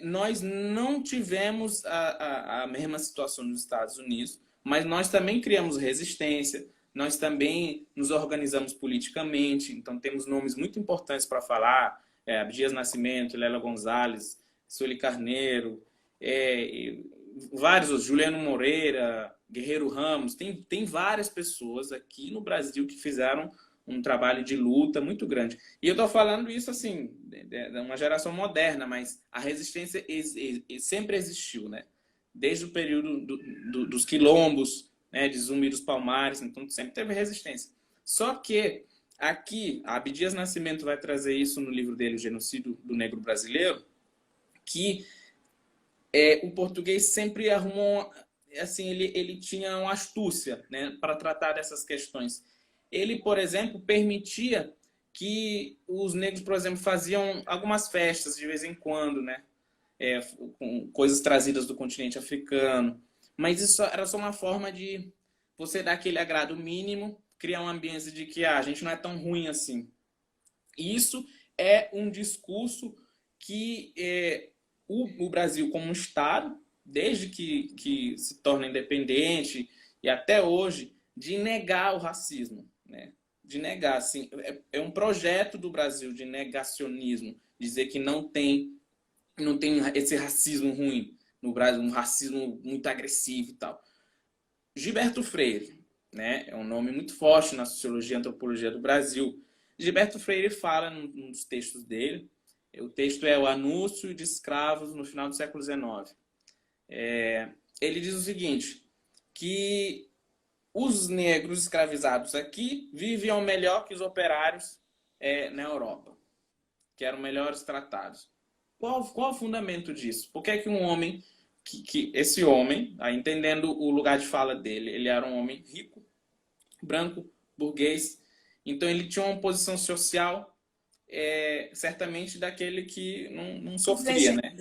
nós não tivemos a mesma situação nos Estados Unidos, mas nós também criamos resistência, nós também nos organizamos politicamente, então temos nomes muito importantes para falar, Abdias Nascimento, Lélia Gonzalez, Sueli Carneiro, vários, Juliano Moreira, Guerreiro Ramos, tem várias pessoas aqui no Brasil que fizeram um trabalho de luta muito grande. E eu estou falando isso assim, de uma geração moderna, mas a resistência sempre existiu, né? Desde o período dos quilombos, né? De Zumbi dos Palmares, então sempre teve resistência. Só que aqui, a Abdias Nascimento vai trazer isso no livro dele, O Genocídio do Negro Brasileiro, que o português sempre arrumou, assim, ele tinha uma astúcia, né, para tratar dessas questões. Ele, por exemplo, permitia que os negros, por exemplo, faziam algumas festas de vez em quando, né, com coisas trazidas do continente africano. Mas isso era só uma forma de você dar aquele agrado mínimo, criar um ambiente de que a gente não é tão ruim assim. E isso é um discurso que o Brasil como um Estado, desde que se torna independente e até hoje, de negar o racismo, né? De negar, assim, é um projeto do Brasil de negacionismo, dizer que não tem esse racismo ruim no Brasil, um racismo muito agressivo e tal. Gilberto Freire, né? É um nome muito forte na sociologia e antropologia do Brasil. Gilberto Freire fala num dos textos dele, o texto é O Anúncio de Escravos no final do século XIX. Ele diz o seguinte, que os negros escravizados aqui viviam melhor que os operários na Europa, que eram melhores tratados. Qual o fundamento disso? Por que é que um homem, esse homem, entendendo o lugar de fala dele, ele era um homem rico, branco, burguês, então ele tinha uma posição social certamente daquele que não sofria, né?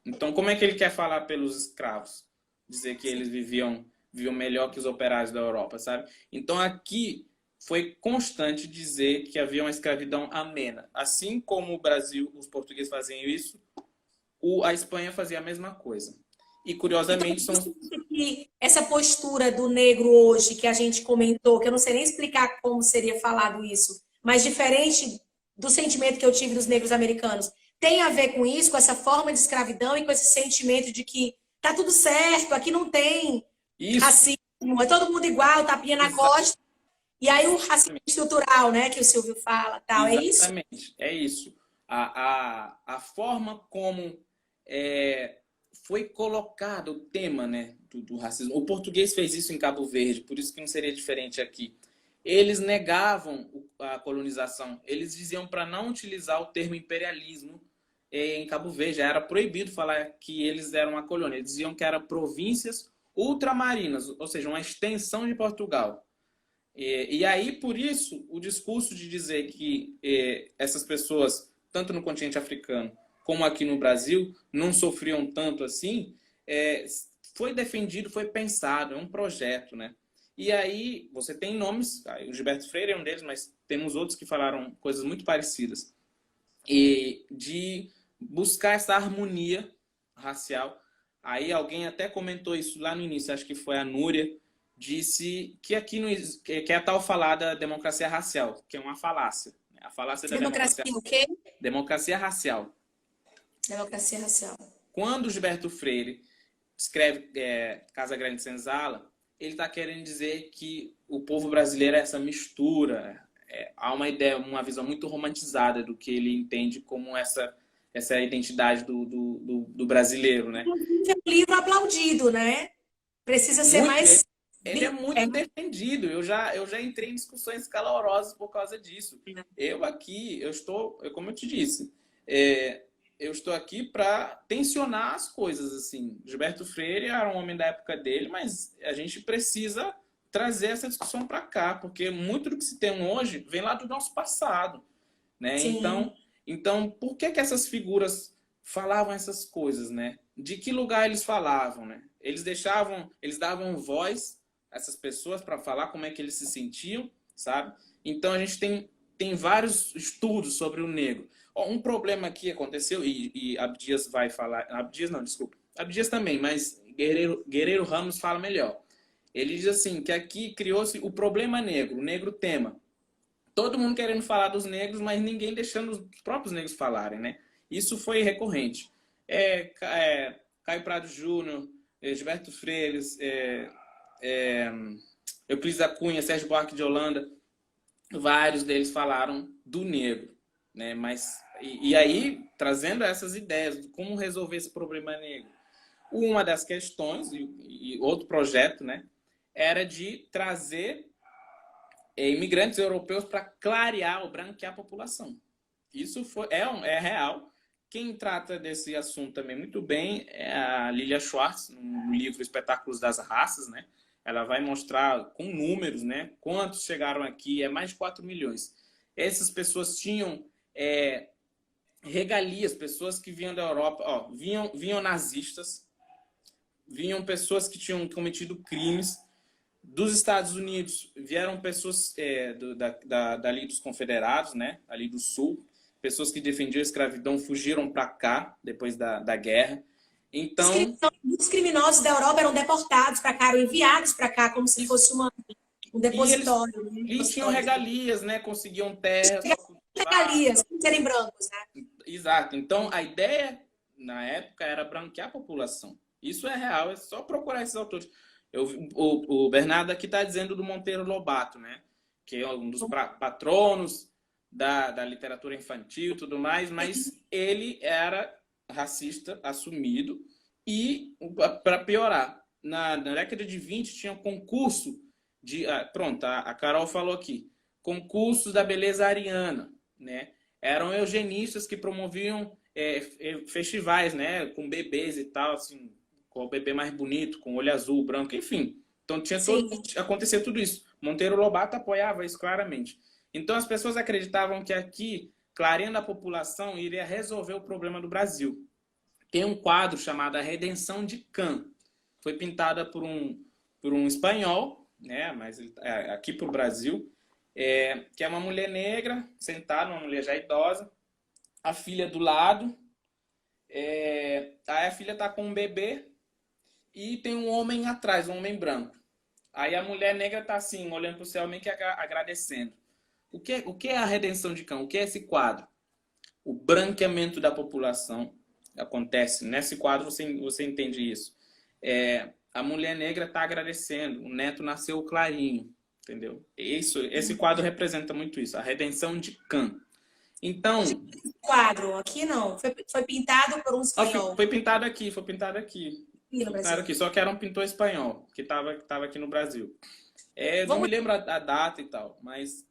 Então como é que ele quer falar pelos escravos? Dizer que eles viviam melhor que os operários da Europa, sabe? Então aqui foi constante dizer que havia uma escravidão amena. Assim como o Brasil, os portugueses faziam isso, a Espanha fazia a mesma coisa. E curiosamente então, essa postura do negro hoje que a gente comentou, que eu não sei nem explicar como seria falado isso, mas diferente do sentimento que eu tive dos negros americanos, tem a ver com isso, com essa forma de escravidão e com esse sentimento de que tá tudo certo, aqui não tem racismo, é todo mundo igual, tapinha na costa. E aí o racismo estrutural, né, que o Silvio fala, tal, é isso? Exatamente, é isso. A forma como foi colocado o tema, né, do racismo. O português fez isso em Cabo Verde, por isso que não seria diferente aqui. Eles negavam a colonização. Eles diziam para não utilizar o termo imperialismo em Cabo Verde. Era proibido falar que eles eram uma colônia. Eles diziam que eram províncias ultramarinas, ou seja, uma extensão de Portugal. E aí, por isso, o discurso de dizer que essas pessoas, tanto no continente africano como aqui no Brasil, não sofriam tanto assim, foi defendido, foi pensado, é um projeto, né? E aí, você tem nomes, o Gilberto Freire é um deles, mas temos outros que falaram coisas muito parecidas, e de buscar essa harmonia racial. Aí alguém até comentou isso lá no início, acho que foi a Núria, disse que aqui que é a tal falada democracia racial, que é uma falácia. A falácia da democracia o quê? Democracia racial. Democracia racial. Quando o Gilberto Freire escreve Casa Grande Senzala, ele está querendo dizer que o povo brasileiro é essa mistura. Há uma ideia, uma visão muito romantizada do que ele entende como essa identidade do brasileiro, né? É um livro aplaudido, né? Precisa ser mais... Ele é muito defendido. Eu já entrei em discussões calorosas por causa disso. Como eu te disse, eu estou aqui para tensionar as coisas, assim. Gilberto Freire era um homem da época dele, mas a gente precisa trazer essa discussão para cá, porque muito do que se tem hoje vem lá do nosso passado, né? Então, por que essas figuras falavam essas coisas, né? De que lugar eles falavam, né? Eles davam voz a essas pessoas para falar como é que eles se sentiam, sabe? Então a gente tem vários estudos sobre o negro. Um problema que aconteceu, e Abdias vai falar... Abdias não, desculpa. Abdias também, mas Guerreiro Ramos fala melhor. Ele diz assim, que aqui criou-se o problema negro, o negro tema. Todo mundo querendo falar dos negros, mas ninguém deixando os próprios negros falarem, né? Isso foi recorrente. Caio Prado Júnior, Gilberto Freire, Euclides da Cunha, Sérgio Buarque de Holanda, vários deles falaram do negro, né? Mas e aí trazendo essas ideias de como resolver esse problema negro. Uma das questões e outro projeto, né, era de trazer imigrantes europeus para clarear ou branquear a população. Isso é real. Quem trata desse assunto também muito bem é a Lilia Schwartz, no livro Espetáculos das Raças, né? Ela vai mostrar com números, né, quantos chegaram aqui, mais de 4 milhões. Essas pessoas tinham regalias, pessoas que vinham da Europa, vinham nazistas, vinham pessoas que tinham cometido crimes. Dos Estados Unidos vieram pessoas dali dos confederados, né, ali do sul, pessoas que defendiam a escravidão fugiram para cá depois da guerra. Então, os criminosos da Europa eram deportados para cá, eram enviados para cá como se fosse uma Um E eles depositório, né? e tinham Depositório. regalias, né? Conseguiam terras para cultivar. Regalias, sem serem brancos, né? Exato. Então, a ideia, na época, era branquear a população. Isso é real, é só procurar esses autores. O Bernardo aqui está dizendo do Monteiro Lobato, né? Que é um dos patronos da literatura infantil e tudo mais, mas ele era racista assumido e, para piorar, na década de 20 tinha um concurso de... pronto, a Carol falou aqui. Concursos da beleza ariana, né? Eram eugenistas que promoviam festivais, né? Com bebês e tal, assim, com o bebê mais bonito, com olho azul, branco, enfim. Então acontecia tudo isso. Monteiro Lobato apoiava isso claramente. Então as pessoas acreditavam que aqui, clareando a população, iria resolver o problema do Brasil. Tem um quadro chamado A Redenção de Cã. Foi pintada por um espanhol, né? Mas aqui para o Brasil, que é uma mulher negra, sentada, uma mulher já idosa, a filha do lado, aí a filha está com um bebê e tem um homem atrás, um homem branco. Aí a mulher negra está assim, olhando para o céu, meio que agradecendo. O que é a redenção de Cã? O que é esse quadro? O branqueamento da população acontece. Nesse quadro você entende isso. A mulher negra está agradecendo. O neto nasceu clarinho. Entendeu? Esse quadro representa muito isso. A redenção de Cã. Então... Esse quadro aqui não. Foi pintado por um espanhol. Foi pintado aqui. Foi pintado aqui. Só que era um pintor espanhol que estava aqui no Brasil. Não me lembro a data e tal, mas...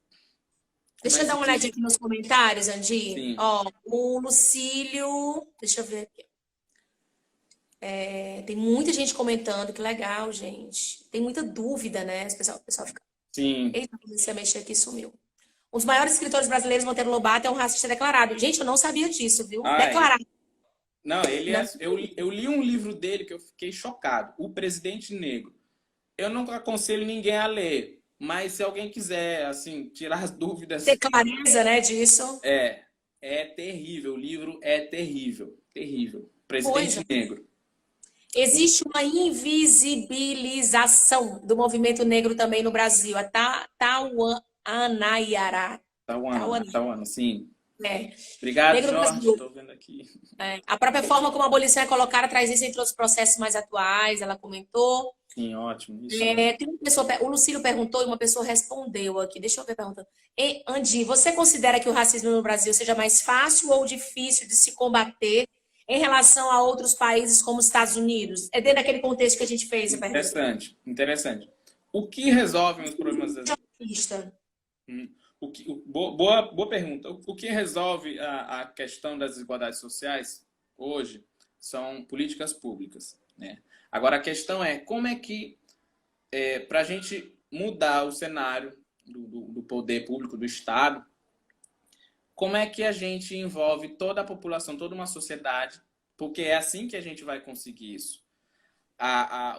Deixa eu dar uma olhadinha aqui nos comentários, Andi. Sim. Ó, o Lucílio... Deixa eu ver aqui. Tem muita gente comentando, que legal, gente. Tem muita dúvida, né? O pessoal fica... Sim. Eita, comecei a mexer aqui e sumiu. Um dos maiores escritores brasileiros, Monteiro Lobato, é um racista declarado. Gente, eu não sabia disso, viu? Declarado. Não, eu li um livro dele que eu fiquei chocado. O Presidente Negro. Eu não aconselho ninguém a ler, mas se alguém quiser, assim, tirar as dúvidas... Ter clareza, né, disso. É terrível. O livro é terrível. Terrível. Presidente Negro. Existe uma invisibilização do movimento negro também no Brasil. A Tauanayara. Tauana, sim. É. Obrigado, Negro Jorge. Estou vendo aqui. A própria forma como a abolição é colocada traz isso entre os processos mais atuais, ela comentou. Sim, ótimo. Isso tem uma pessoa, o Lucílio perguntou e uma pessoa respondeu aqui. Deixa eu ver a pergunta. Andi, você considera que o racismo no Brasil seja mais fácil ou difícil de se combater em relação a outros países como os Estados Unidos? É dentro daquele contexto que a gente fez a pergunta. Interessante. O que resolve os problemas das... Boa pergunta. O que resolve a questão das desigualdades sociais hoje são políticas públicas, né? Agora, a questão é como é que, para a gente mudar o cenário do poder público, do Estado, como é que a gente envolve toda a população, toda uma sociedade, porque é assim que a gente vai conseguir isso.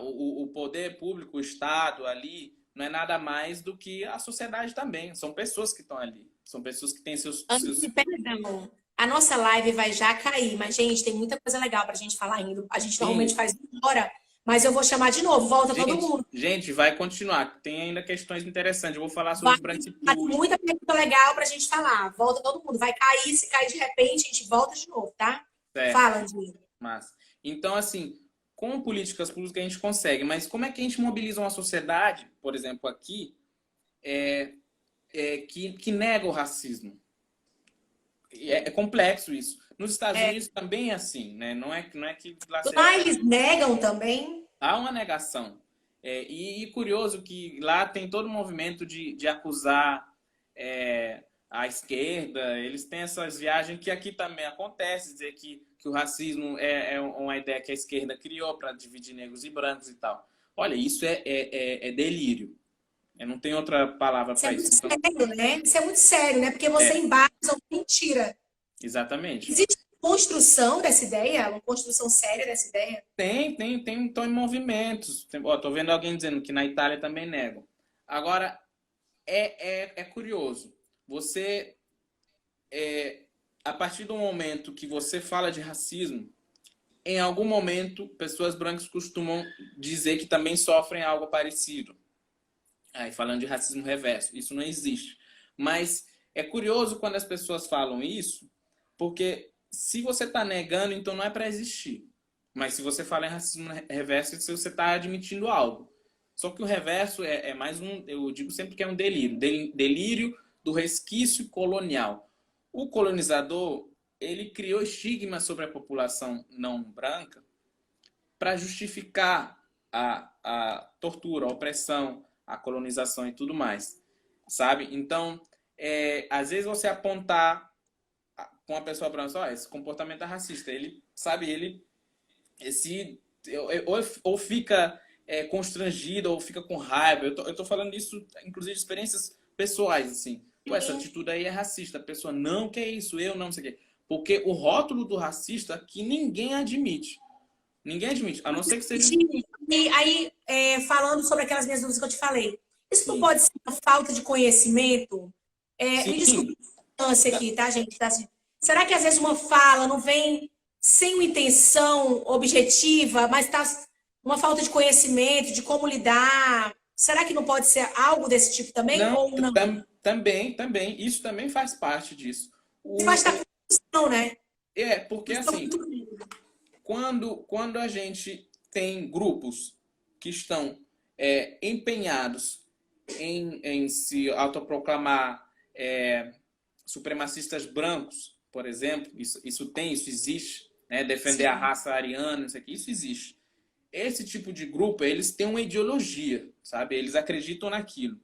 O poder público, o Estado ali, não é nada mais do que a sociedade também. São pessoas que estão ali. São pessoas que têm seus... Perdão. A nossa live vai já cair, mas, gente, tem muita coisa legal pra gente falar ainda. A gente normalmente faz 1 hora, mas eu vou chamar de novo. Volta todo mundo. Gente, vai continuar. Tem ainda questões interessantes. Eu vou falar sobre branquitude. Tem muita pergunta legal pra gente falar. Volta todo mundo. Vai cair, se cair de repente, a gente volta de novo, tá? Certo. Fala, Andinho. Massa. Então, assim, com políticas públicas a gente consegue, mas como é que a gente mobiliza uma sociedade, por exemplo, aqui, que nega o racismo? É complexo isso. Nos Estados Unidos também é assim, né? Não é que lá eles negam também? Há uma negação. E curioso que lá tem todo um movimento de acusar a esquerda. Eles têm essas viagens que aqui também acontece, dizer que o racismo é uma ideia que a esquerda criou para dividir negros e brancos e tal. Olha, isso é delírio. Não tem outra palavra para isso. Isso é muito sério, né? Isso é muito sério, né? Porque você embasa uma mentira. Exatamente. Existe construção dessa ideia? Uma construção séria dessa ideia? Estão em movimentos. Estou vendo alguém dizendo que na Itália também negam. Agora, é curioso. Você, a partir do momento que você fala de racismo, em algum momento, pessoas brancas costumam dizer que também sofrem algo parecido. Aí falando de racismo reverso, isso não existe. Mas é curioso quando as pessoas falam isso, porque se você está negando, então não é para existir. Mas se você fala em racismo reverso, você está admitindo algo. Só que o reverso é mais um, eu digo sempre que é um delírio. Delírio do resquício colonial. O colonizador, ele criou estigma sobre a população não branca para justificar a tortura, a opressão, a colonização e tudo mais, sabe? Então, às vezes você apontar com uma pessoa branca, ó, esse comportamento é racista, ele, sabe, ou fica constrangido, ou fica com raiva. Eu tô falando isso, inclusive, de experiências pessoais, assim. Pô, essa atitude aí é racista. A pessoa, não, que é isso? Eu não sei o quê. Porque o rótulo do racista que ninguém admite. Ninguém admite, a não ser que seja... E aí, falando sobre aquelas minhas dúvidas que eu te falei, isso não Sim. pode ser uma falta de conhecimento? Me Sim. desculpe a distância aqui, tá, gente? Será que às vezes uma fala não vem sem uma intenção objetiva, mas tá uma falta de conhecimento, de como lidar? Será que não pode ser algo desse tipo também? Não, Ou não? também. Isso também faz parte disso. Faz da construção, né? Porque assim, quando a gente tem grupos que estão empenhados em se autoproclamar supremacistas brancos, por exemplo, isso existe, né? Defender Sim. a raça ariana, isso existe. Esse tipo de grupo, eles têm uma ideologia, sabe? Eles acreditam naquilo.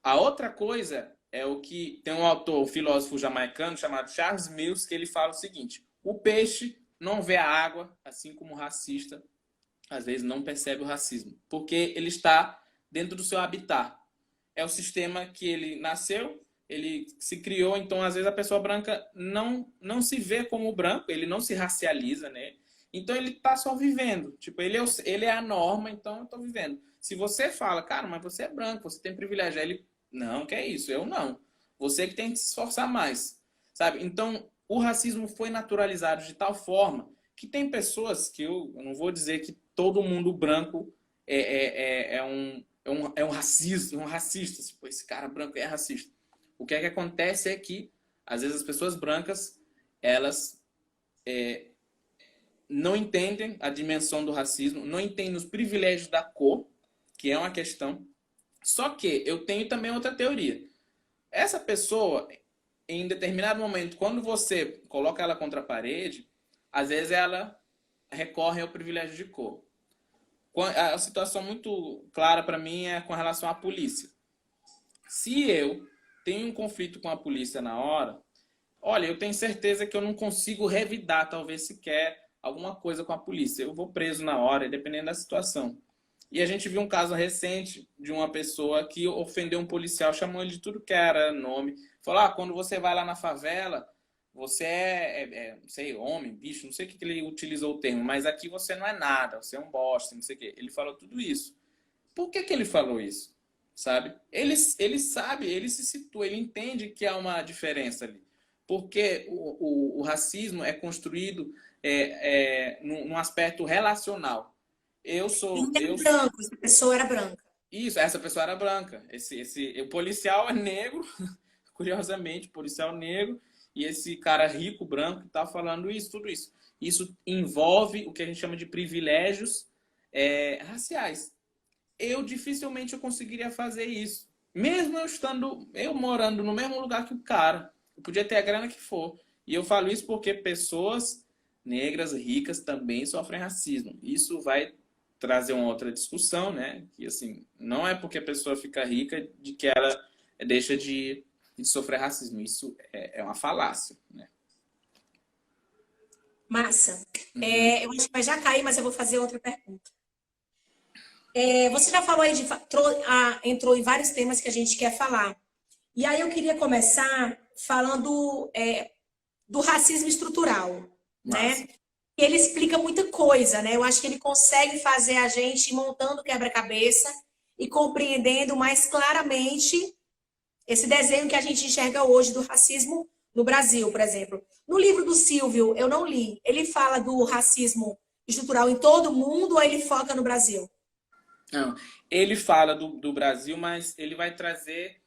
A outra coisa é o que tem um autor, um filósofo jamaicano chamado Charles Mills, que ele fala o seguinte: o peixe não vê a água, assim como o racista às vezes não percebe o racismo, porque ele está dentro do seu habitat. É o sistema que ele nasceu, ele se criou, então às vezes a pessoa branca não se vê como branco, ele não se racializa, né? Então ele está só vivendo, tipo, ele é a norma, então eu estou vivendo. Se você fala, cara, mas você é branco, você tem privilégio, aí ele, não, que é isso, eu não. Você que tem que se esforçar mais, sabe? Então o racismo foi naturalizado de tal forma que tem pessoas que eu não vou dizer que todo mundo branco é um racista. Tipo, esse cara branco é racista. O que acontece é que, às vezes, as pessoas brancas, elas não entendem a dimensão do racismo, não entendem os privilégios da cor, que é uma questão. Só que eu tenho também outra teoria. Essa pessoa, em determinado momento, quando você coloca ela contra a parede, às vezes ela recorre ao privilégio de cor. A situação muito clara para mim é com relação à polícia. Se eu tenho um conflito com a polícia na hora, olha, eu tenho certeza que eu não consigo revidar, talvez sequer, alguma coisa com a polícia. Eu vou preso na hora, dependendo da situação. E a gente viu um caso recente de uma pessoa que ofendeu um policial, chamou ele de tudo que era nome. Falou, quando você vai lá na favela, você não sei, homem, bicho, não sei o que ele utilizou o termo, mas aqui você não é nada, você é um bosta, não sei o que. Ele falou tudo isso. Por que ele falou isso? Sabe? Ele sabe, ele se situa, ele entende que há uma diferença ali. Porque o racismo é construído num aspecto relacional. Branco, essa pessoa era branca. Isso, essa pessoa era branca. O policial é negro, curiosamente, policial negro, e esse cara rico, branco, está falando isso, tudo isso. Isso envolve o que a gente chama de privilégios raciais. Dificilmente eu conseguiria fazer isso. Mesmo eu morando no mesmo lugar que o cara. Eu podia ter a grana que for. E eu falo isso porque pessoas negras, ricas, também sofrem racismo. Isso vai trazer uma outra discussão, né? Que, assim, não é porque a pessoa fica rica de que ela deixa de sofrer racismo. Isso é uma falácia, né? Massa. Eu acho que vai já cair, mas eu vou fazer outra pergunta. Você já falou aí, entrou em vários temas que a gente quer falar. E aí eu queria começar falando do racismo estrutural, né? E ele explica muita coisa, né? Eu acho que ele consegue fazer a gente ir montando quebra-cabeça e compreendendo mais claramente esse desenho que a gente enxerga hoje do racismo no Brasil, por exemplo. No livro do Silvio, eu não li, ele fala do racismo estrutural em todo o mundo ou ele foca no Brasil? Não, ele fala do Brasil, mas ele vai trazer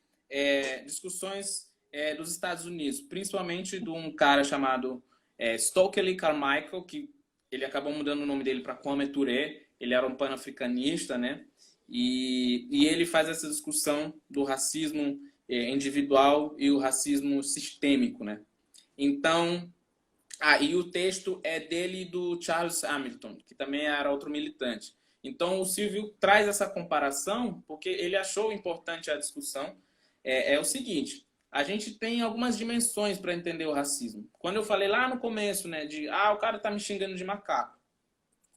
discussões dos Estados Unidos, principalmente de um cara chamado Stokely Carmichael, que ele acabou mudando o nome dele para Kwame Ture. Ele era um pan-africanista, né? E ele faz essa discussão do racismo individual e o racismo sistêmico, né? Então, e o texto é dele e do Charles Hamilton, que também era outro militante. Então, o Silvio traz essa comparação porque ele achou importante a discussão. É o seguinte, a gente tem algumas dimensões para entender o racismo. Quando eu falei lá no começo, né, o cara tá me xingando de macaco.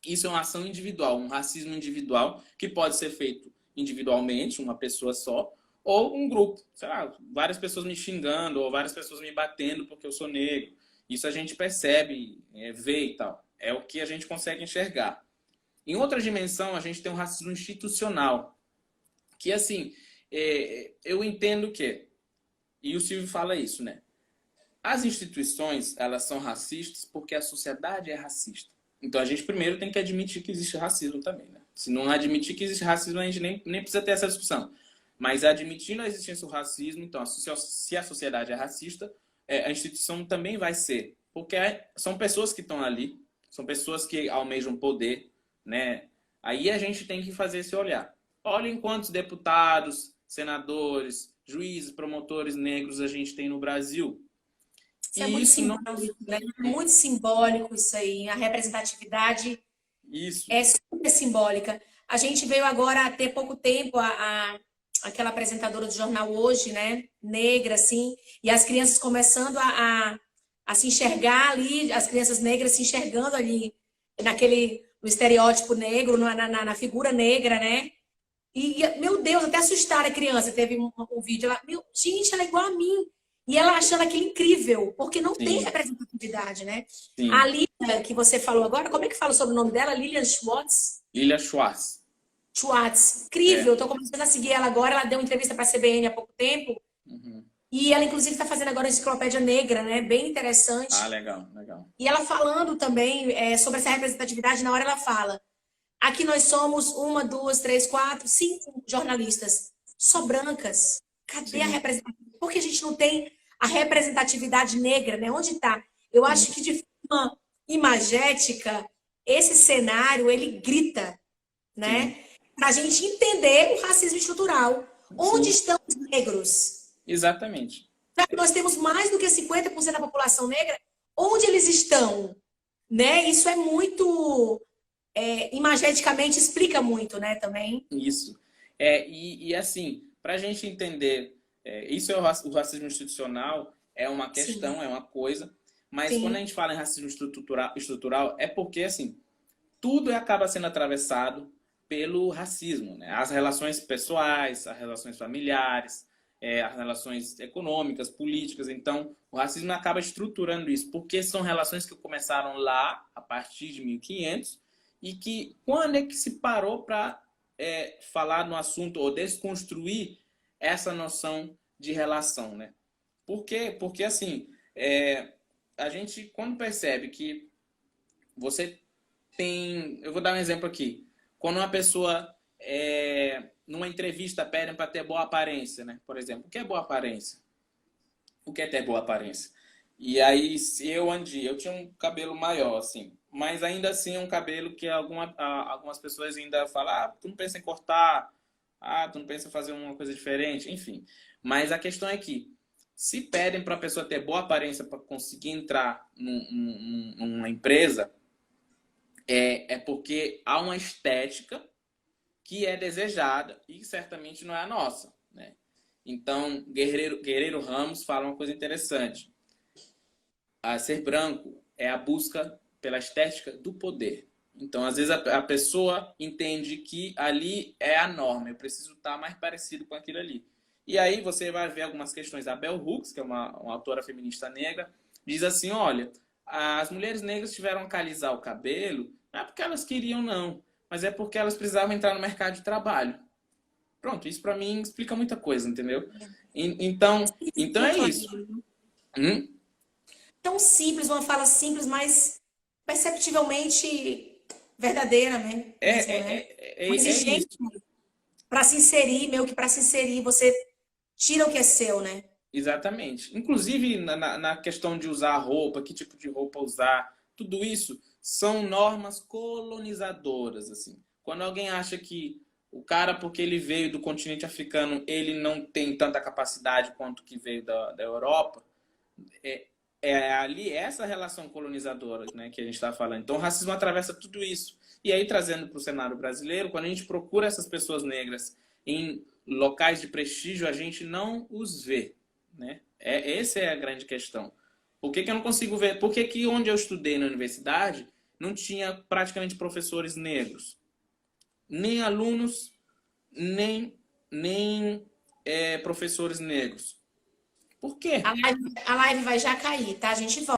Isso é uma ação individual, um racismo individual, que pode ser feito individualmente, uma pessoa só, ou um grupo. Sei lá, várias pessoas me xingando, ou várias pessoas me batendo porque eu sou negro. Isso a gente percebe, vê e tal. É o que a gente consegue enxergar. Em outra dimensão, a gente tem um racismo institucional. Que, assim, eu entendo que, e o Silvio fala isso, né? As instituições, elas são racistas porque a sociedade é racista. Então, a gente primeiro tem que admitir que existe racismo também, né? Se não admitir que existe racismo, a gente nem precisa ter essa discussão. Mas admitindo a existência do racismo, então, se a sociedade é racista, a instituição também vai ser. Porque são pessoas que estão ali, são pessoas que almejam poder, né? Aí a gente tem que fazer esse olhar. Olhem quantos deputados, senadores, juízes, promotores negros a gente tem no Brasil. Isso é muito simbólico, né? Muito simbólico isso aí. A representatividade é super simbólica. A gente veio agora há ter pouco tempo aquela apresentadora do jornal Hoje, né? Negra, assim, e as crianças começando a se enxergar ali, as crianças negras se enxergando ali no estereótipo negro, na figura negra, né? E, meu Deus, até assustaram a criança. Teve um vídeo, gente, ela é igual a mim. E ela achando aquilo incrível, porque não tem representatividade, né? Sim. A Lilian, que você falou agora, como é que fala sobre o nome dela? Lilian Schwartz? Lilian Schwartz. Schwartz. Incrível, eu tô começando a seguir ela agora. Ela deu uma entrevista para a CBN há pouco tempo. Uhum. E ela, inclusive, está fazendo agora a Enciclopédia Negra, né? Bem interessante. Ah, legal, legal. E ela falando também sobre essa representatividade, na hora ela fala: aqui nós somos 1, 2, 3, 4, 5 jornalistas, só brancas. Cadê a representatividade? Por que a gente não tem a representatividade negra, né? Onde está? Eu acho que de forma imagética, esse cenário, ele grita, né? Para a gente entender o racismo estrutural. Onde estão os negros? Exatamente. Nós temos mais do que 50% da população negra. Onde eles estão? Né? Isso é muito... imageticamente explica muito, né? Também. Isso. E assim, para a gente entender... isso o racismo institucional, é uma questão, sim, é uma coisa, mas sim, quando a gente fala em racismo estrutural é porque, assim, tudo acaba sendo atravessado pelo racismo, né? As relações pessoais, as relações familiares, as relações econômicas, políticas. Então, o racismo acaba estruturando isso, porque são relações que começaram lá, a partir de 1500, e que, quando é que se parou para falar no assunto ou desconstruir essa noção de relação, né? Por quê? Porque, assim, a gente, quando percebe que você tem... Eu vou dar um exemplo aqui. Quando uma pessoa, numa entrevista, pedem para ter boa aparência, né? Por exemplo, o que é boa aparência? O que é ter boa aparência? E aí, se eu tinha um cabelo maior, assim, mas ainda assim é um cabelo que algumas pessoas ainda falam: tu não pensa em cortar, tu não pensa em fazer uma coisa diferente, enfim. Mas a questão é que, se pedem para a pessoa ter boa aparência para conseguir entrar numa empresa, é porque há uma estética que é desejada e certamente não é a nossa, né? Então, Guerreiro Ramos fala uma coisa interessante. Ser branco é a busca pela estética do poder. Então, às vezes, a pessoa entende que ali é a norma. Eu preciso estar mais parecido com aquilo ali. E aí você vai ver algumas questões. A Bell Hooks, que é uma autora feminista negra, diz assim: olha, as mulheres negras tiveram que alisar o cabelo, não é porque elas queriam, não, mas é porque elas precisavam entrar no mercado de trabalho. Pronto, isso para mim explica muita coisa, entendeu? Então é isso. Tão simples, uma fala simples, mas perceptivelmente verdadeira, né? É, Mesmo, é, né? é, é, Uma é exigência isso. para se inserir, meio que para se inserir, você tira o que é seu, né? Exatamente. Inclusive na questão de usar roupa, que tipo de roupa usar, tudo isso são normas colonizadoras, assim. Quando alguém acha que o cara, porque ele veio do continente africano, ele não tem tanta capacidade quanto que veio da Europa, é, é ali essa relação colonizadora, né, que a gente está falando. Então o racismo atravessa tudo isso. E aí, trazendo para o cenário brasileiro, quando a gente procura essas pessoas negras em locais de prestígio, a gente não os vê. Né? Essa é a grande questão. Por que, que eu não consigo ver? Por que, que onde eu estudei na universidade não tinha praticamente professores negros? Nem alunos, nem professores negros. Por quê? A live vai já cair, tá? A gente volta.